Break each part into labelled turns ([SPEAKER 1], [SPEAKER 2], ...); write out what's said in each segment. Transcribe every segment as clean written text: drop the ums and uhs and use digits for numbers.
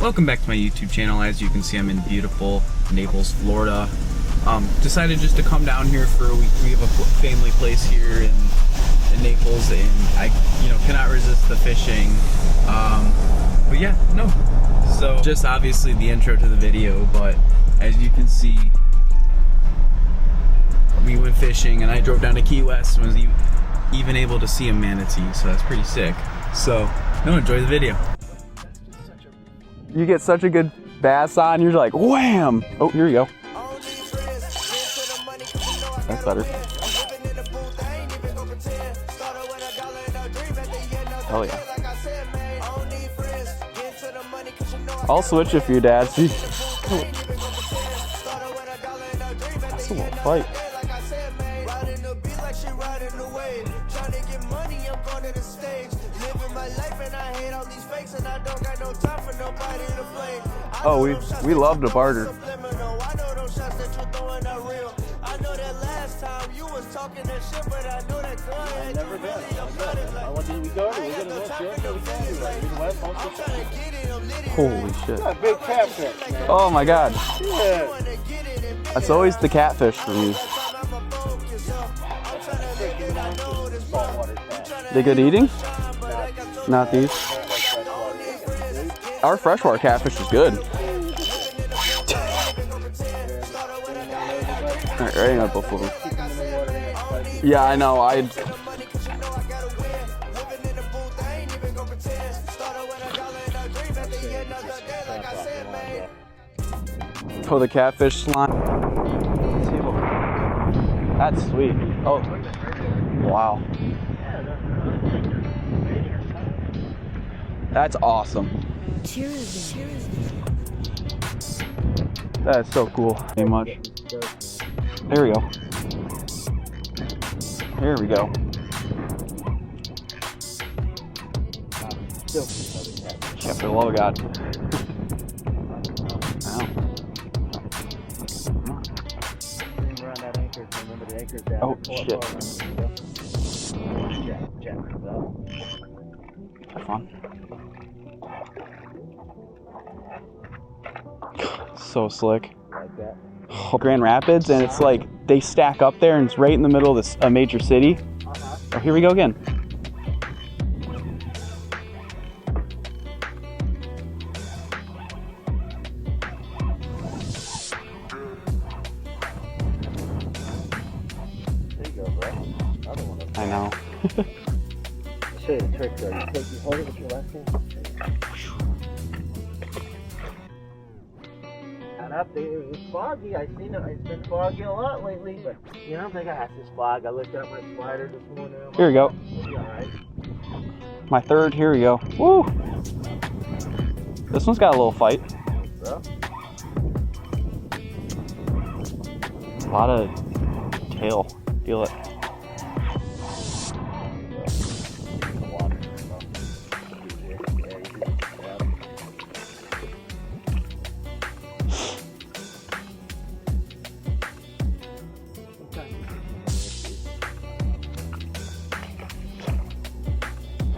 [SPEAKER 1] Welcome back to my YouTube channel. As you can see, I'm in beautiful Naples, Florida. Decided just to come down here for a week. We have a family place here in Naples, and I, cannot resist the fishing. But yeah, no. So just obviously the intro to the video, but as you can see, we went fishing, and I drove down to Key West and was even able to see a manatee. So that's pretty sick. So no, enjoy the video. You get such a good bass on, you're like, wham! Oh, here we go. That's better. Hell yeah. I'll switch if your dad sees. That's a little fight. Oh, we love to barter. Holy shit.
[SPEAKER 2] Big catfish, man.
[SPEAKER 1] Oh my god.
[SPEAKER 2] Yeah.
[SPEAKER 1] That's always the catfish for me. They good eating? Not these. Our freshwater catfish is good. Alright, right up before. Yeah, I know. For the catfish slime. That's sweet. Oh, wow. That's awesome. That's so cool. Very much. There we go. Here we go. Yeah, for the love of God. Oh, shit. Have fun. So slick. Grand Rapids, and it's like they stack up there, and it's right in the middle of this major city. Oh, here we go again.
[SPEAKER 2] There you go, bro. Another one.
[SPEAKER 1] I know.
[SPEAKER 2] I'll show you the trick though. You hold it with your left hand. Up there, it's foggy. I've seen it. It's been foggy a lot lately, but I don't think I have this fog. I looked at my slider this morning.
[SPEAKER 1] Here we go.
[SPEAKER 2] All right.
[SPEAKER 1] My third. Here we go. Woo! This one's got a little fight.
[SPEAKER 2] Bro.
[SPEAKER 1] A lot of tail. Feel it.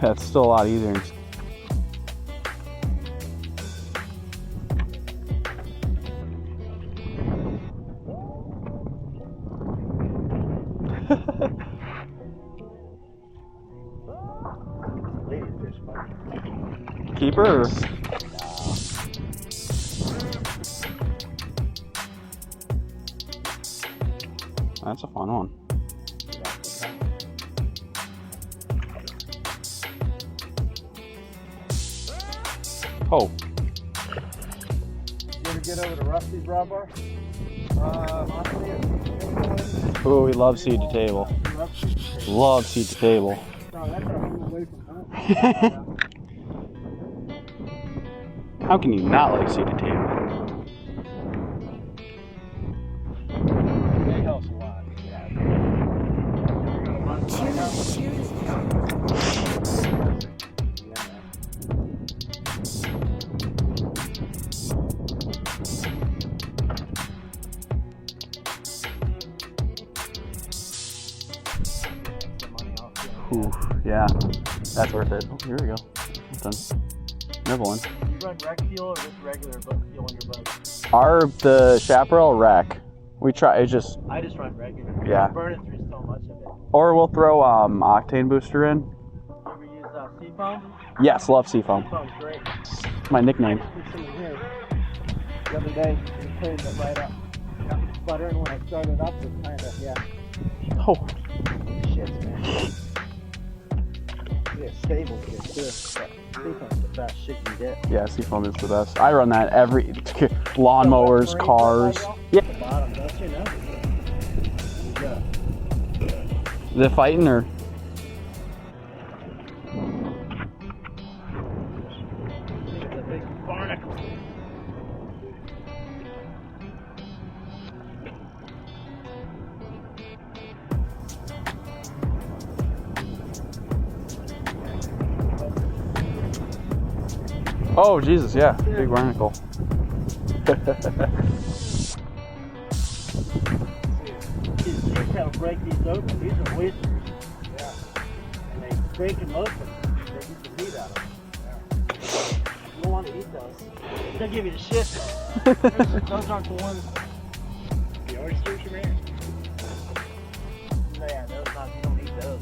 [SPEAKER 1] That's still a lot easier. Keeper? Or? That's a fun one. Oh.
[SPEAKER 2] You ever get over to Rusty's Raw Bar?
[SPEAKER 1] Oh, he loves seed to table. Loves seed to table. How can you not like seed to table?
[SPEAKER 2] They help a lot.
[SPEAKER 1] Ooh, yeah, that's worth it. Oh, here we go. Done.
[SPEAKER 3] nibbling.
[SPEAKER 2] You run rec fuel or just regular fuel on your boat?
[SPEAKER 3] The chaparral rack. We try. It's just.
[SPEAKER 2] I just run regular.
[SPEAKER 3] Yeah.
[SPEAKER 2] I'm burning through so much of it.
[SPEAKER 3] Or we'll throw octane booster in.
[SPEAKER 2] You ever use seafoam?
[SPEAKER 3] Yes, love seafoam.
[SPEAKER 2] Seafoam's great.
[SPEAKER 3] My nickname.
[SPEAKER 2] Put some in here. The other day, we cleaned it right up. Got sputtering when I started up. It kind of, yeah.
[SPEAKER 3] Oh.
[SPEAKER 2] Shit, man. Yeah, stable shit too. Seafoam's the best shit you can get.
[SPEAKER 3] Yeah, seafoam is the best. I run that every lawnmowers, cars. Yeah.
[SPEAKER 2] At the bottom, don't you know? You go.
[SPEAKER 3] Is it fighting or?
[SPEAKER 2] It's a big barnacle.
[SPEAKER 3] Oh Jesus, yeah, big barnacle.
[SPEAKER 2] These how to break these open. These are oysters. Yeah. And they break them open. They get the meat out of them. Yeah. You don't want to eat those. They'll give you the shit. Those aren't the ones. The oysters, you mean? Yeah, those not. You don't eat those.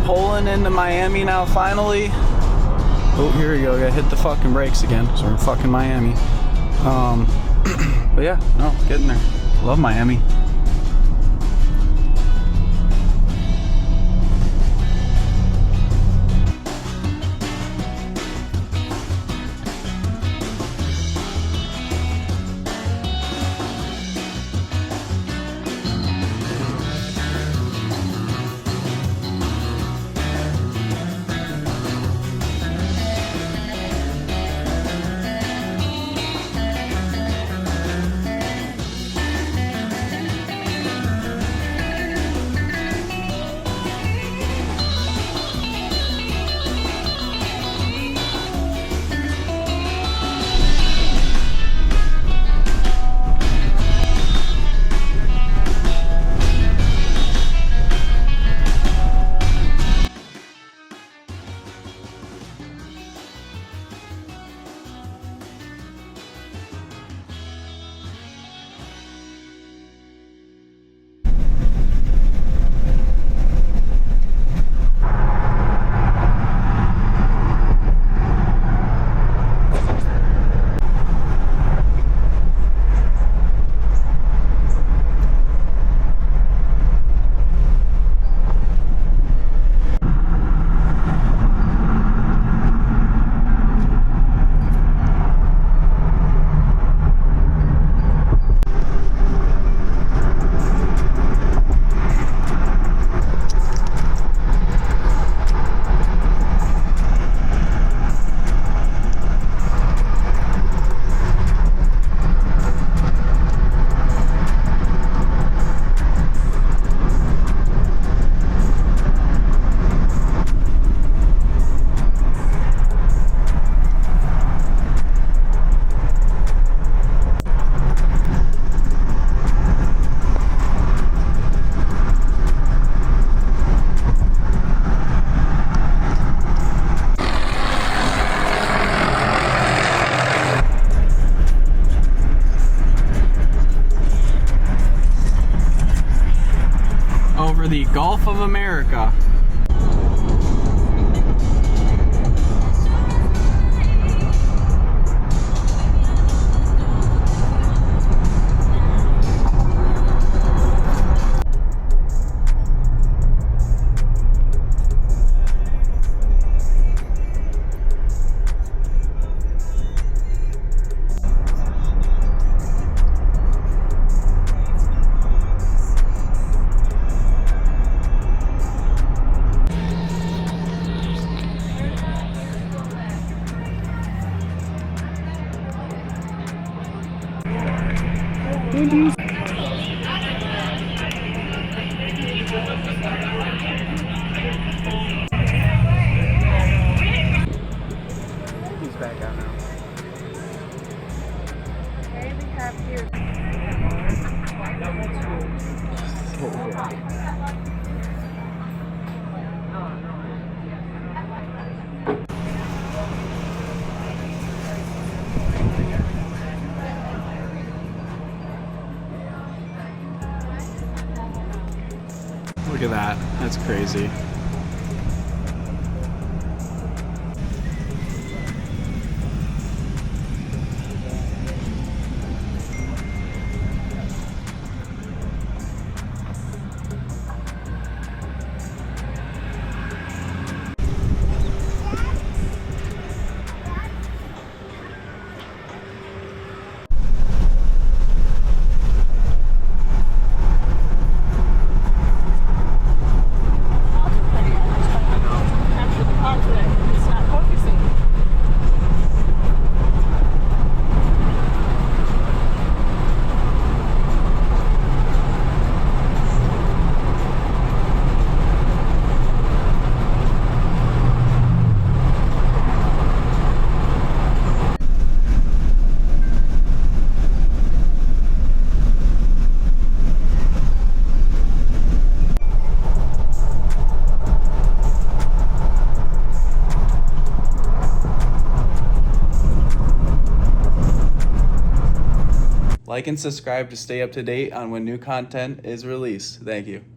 [SPEAKER 1] Pulling into Miami now finally. Oh, here we go. Gotta hit the fucking brakes again because we're in fucking Miami. But yeah, no, getting there. Love Miami. The Gulf of America. He's back out now.
[SPEAKER 4] Okay, we have here.
[SPEAKER 1] Look at that. That's crazy.
[SPEAKER 4] Capture the content. It's not focusing.
[SPEAKER 1] Like and subscribe to stay up to date on when new content is released. Thank you.